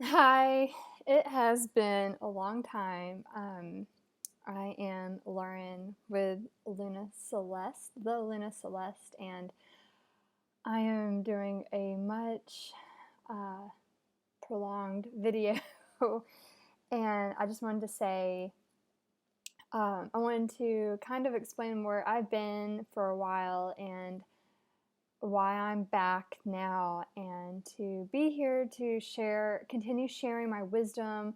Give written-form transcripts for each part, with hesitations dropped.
Hi, it has been a long time. I am Lauren with Luna Celeste, the Luna Celeste, and I am doing a much uh, prolonged video. And I just wanted to say, I wanted to kind of explain where I've been for a while and why I'm back now, and to be here to continue sharing my wisdom,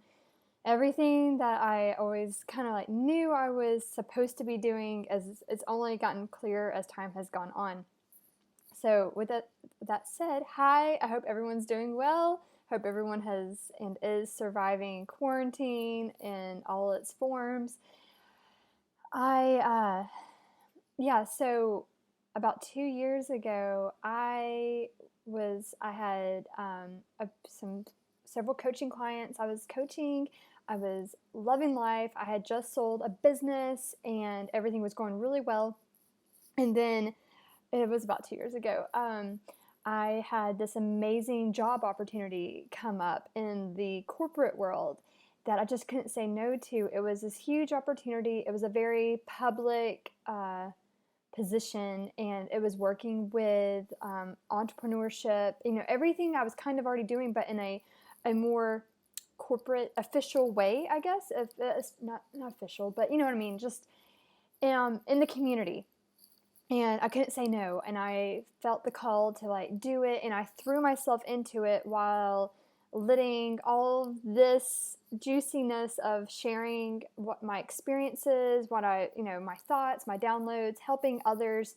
everything that I always kind of like knew I was supposed to be doing, as it's only gotten clearer as time has gone on. So with that said, hi, I hope everyone's doing well. Hope everyone has and is surviving quarantine in all its forms. I yeah, so about 2 years ago, I had some several coaching clients. I was coaching. I was loving life. I had just sold a business, and everything was going really well. And then it was about 2 years ago. I had this amazing job opportunity come up in the corporate world that I just couldn't say no to. It was this huge opportunity. It was a very public position, and it was working with entrepreneurship, everything I was kind of already doing, but in a more corporate official way, I guess. If it's not official, but you know what I mean, just in the community. And I couldn't say no, and I felt the call to like do it, and I threw myself into it while letting all this juiciness of sharing what my experiences, what my thoughts, my downloads, helping others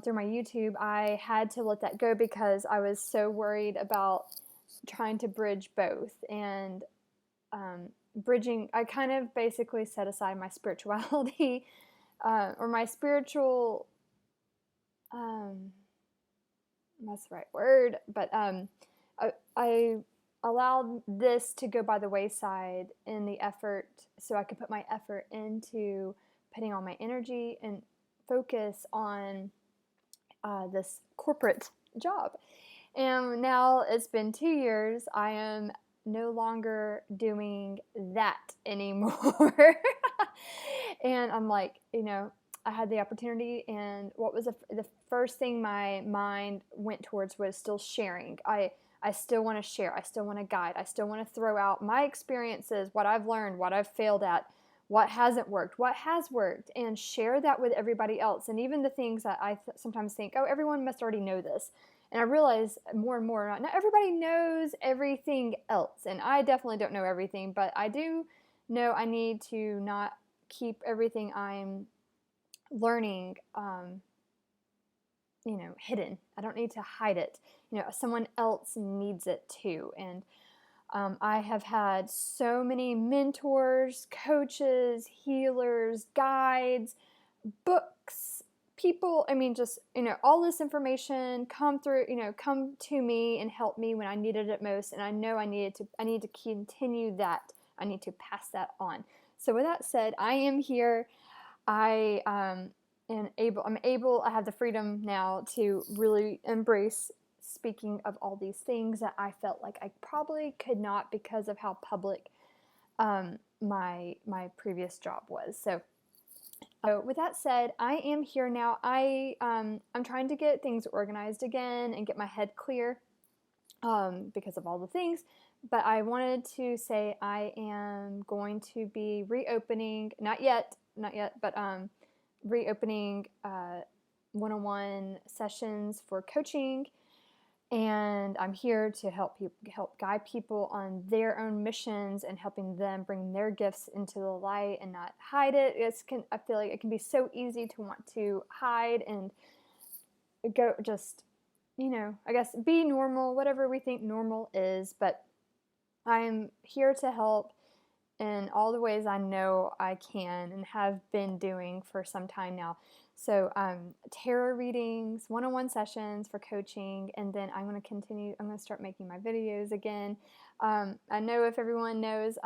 through my YouTube. I had to let that go because I was so worried about trying to bridge both, and bridging. I kind of basically set aside my spirituality, or my spiritual, um, that's the right word, but I allowed this to go by the wayside in the effort, so I could put my effort into putting all my energy and focus on this corporate job. And now it's been 2 years. I am no longer doing that anymore. And I'm like, I had the opportunity, and what was the first thing my mind went towards was still sharing. I still want to share. I still want to guide. I still want to throw out my experiences, what I've learned, what I've failed at, what hasn't worked, what has worked, and share that with everybody else. And even the things that I sometimes think, oh, everyone must already know this. And I realize more and more, not everybody knows everything else. And I definitely don't know everything, but I do know I need to not keep everything I'm learning, hidden. I don't need to hide it. Someone else needs it too. And I have had so many mentors, coaches, healers, guides, books, people. I mean, just, all this information come through, come to me and help me when I needed it most. And I know I need to continue that. I need to pass that on. So with that said, I am here. I I have the freedom now to really embrace speaking of all these things that I felt like I probably could not because of how public my previous job was. So with that said, I am here now. I'm trying to get things organized again and get my head clear, because of all the things. But I wanted to say I am going to be reopening, not yet, but reopening one-on-one sessions for coaching, and I'm here to help guide people on their own missions and helping them bring their gifts into the light and not hide it. I feel like it can be so easy to want to hide and go just, I guess be normal, whatever we think normal is. But I'm here to help in all the ways I know I can and have been doing for some time now. So, tarot readings, one-on-one sessions for coaching, and then I'm going to continue. I'm going to start making my videos again. I know if everyone knows,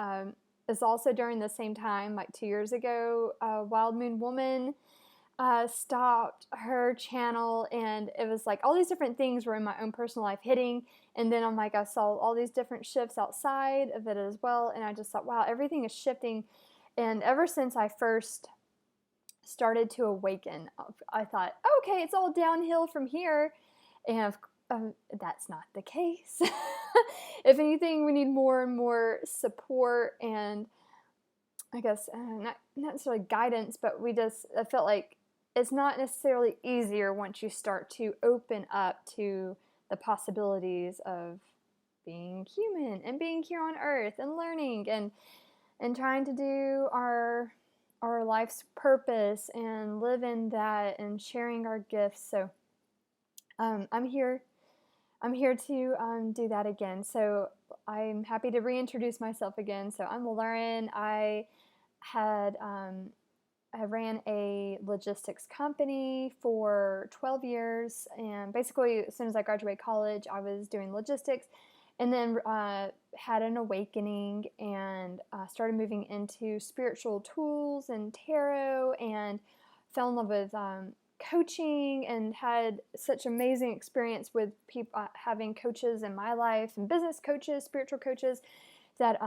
it's also during the same time, like 2 years ago, Wild Moon Woman stopped her channel, and it was like all these different things were in my own personal life hitting, and then I'm like, I saw all these different shifts outside of it as well, and I just thought, wow, everything is shifting. And ever since I first started to awaken, I thought, okay, it's all downhill from here. And that's not the case. If anything, we need more and more support, and I guess not necessarily guidance, but I felt like it's not necessarily easier once you start to open up to the possibilities of being human and being here on earth and learning and trying to do our life's purpose and live in that and sharing our gifts. So I'm here. I'm here to do that again. So I'm happy to reintroduce myself again. So I'm Lauren. Had I ran a logistics company for 12 years, and basically as soon as I graduated college, I was doing logistics, and then had an awakening and started moving into spiritual tools and tarot, and fell in love with coaching, and had such amazing experience with people, having coaches in my life, and business coaches, spiritual coaches, that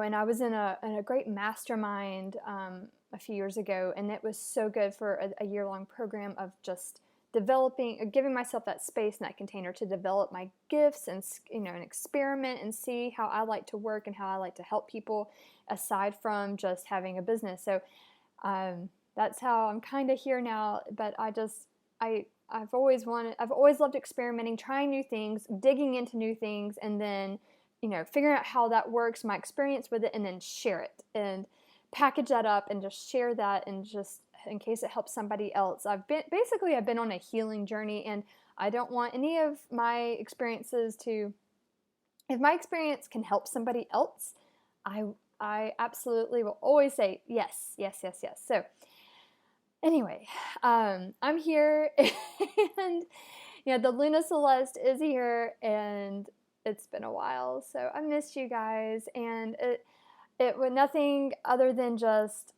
and I was in a great mastermind a few years ago, and it was so good for a year-long program of just giving myself that space and that container to develop my gifts, and and experiment and see how I like to work and how I like to help people aside from just having a business. So that's how I'm kind of here now. But I've always loved experimenting, trying new things, digging into new things, and then figuring out how that works, my experience with it, and then share it and package that up and just share that, and just in case it helps somebody else. I've been on a healing journey, and I don't want any of my experiences if my experience can help somebody else, I absolutely will always say yes, yes, yes, yes. So anyway, I'm here, and the Luna Celeste is here, and it's been a while, so I missed you guys, and it was nothing other than just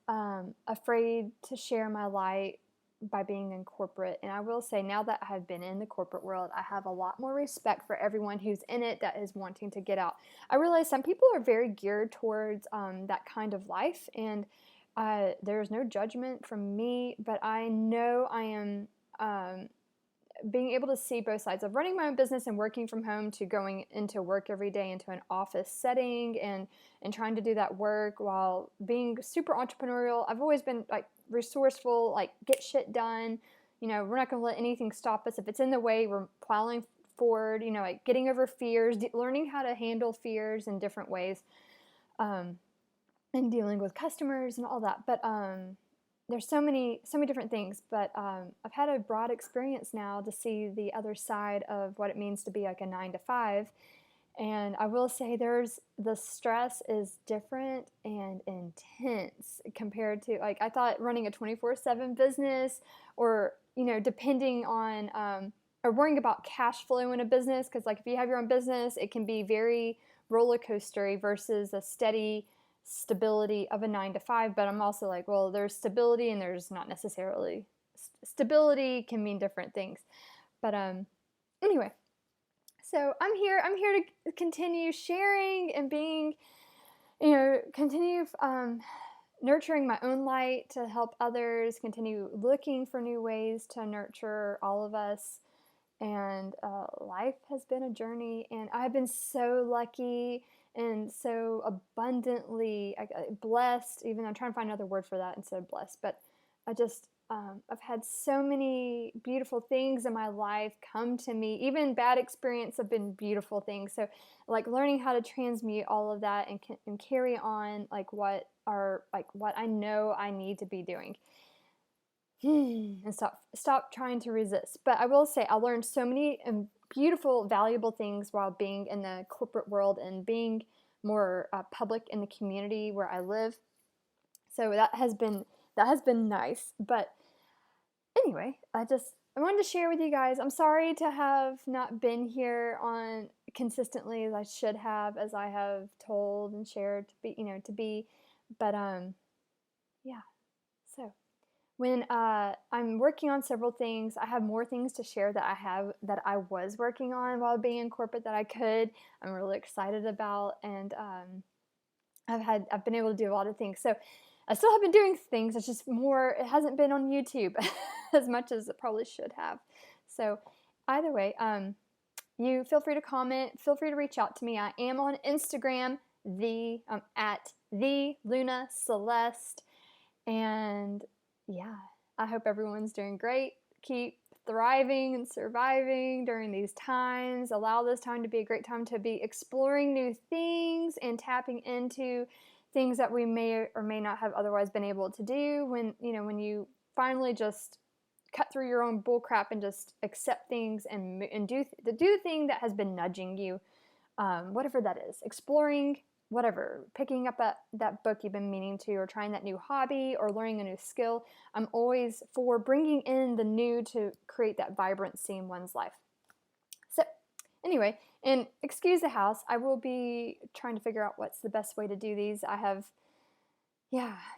afraid to share my light by being in corporate. And I will say, now that I have been in the corporate world, I have a lot more respect for everyone who's in it that is wanting to get out. I realize some people are very geared towards that kind of life, and there's no judgment from me, but I know I am being able to see both sides of running my own business and working from home, to going into work every day into an office setting, and trying to do that work while being super entrepreneurial. I've always been like resourceful, like get shit done. We're not going to let anything stop us. If it's in the way, we're plowing forward, like getting over fears, learning how to handle fears in different ways, and dealing with customers and all that. But there's so many different things, but I've had a broad experience now to see the other side of what it means to be like a 9 to 5. And I will say the stress is different and intense compared to, like, I thought running a 24/7 business, or, depending on, or worrying about cash flow in a business. Cause like if you have your own business, it can be very roller coastery versus a steady stability of a 9 to 5. But I'm also like, well, there's stability and there's not necessarily stability can mean different things. But anyway, so I'm here to continue sharing and being, continue nurturing my own light to help others, continue looking for new ways to nurture all of us. And life has been a journey, and I've been so lucky and so abundantly blessed. Even I'm trying to find another word for that instead of blessed, but I've had so many beautiful things in my life come to me. Even bad experience have been beautiful things. So like learning how to transmute all of that and carry on like what I know I need to be doing. And stop trying to resist. But I will say I learned so many beautiful, valuable things while being in the corporate world and being more public in the community where I live. So that has been nice. But anyway, I wanted to share with you guys. I'm sorry to have not been here on consistently as I should have, as I have told and shared to be, but yeah. So when I'm working on several things. I have more things to share that I was working on while being in corporate that I'm really excited about, and I've been able to do a lot of things. So I still have been doing things. It's just more. It hasn't been on YouTube as much as it probably should have. So either way, you feel free to comment. Feel free to reach out to me. I am on Instagram, at the Luna Celeste, and yeah, I hope everyone's doing great. Keep thriving and surviving during these times. Allow this time to be a great time to be exploring new things and tapping into things that we may or may not have otherwise been able to do when you finally just cut through your own bullcrap and just accept things and do the thing that has been nudging you, whatever that is, exploring, whatever, picking up that book you've been meaning to, or trying that new hobby, or learning a new skill. I'm always for bringing in the new to create that vibrancy in one's life. So anyway, and excuse the house, I will be trying to figure out what's the best way to do these. I have,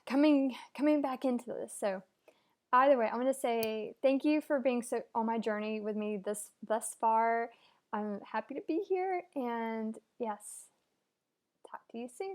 coming back into this. So either way, I want to say thank you for being so on my journey with me thus far. I'm happy to be here, and yes, talk to you soon.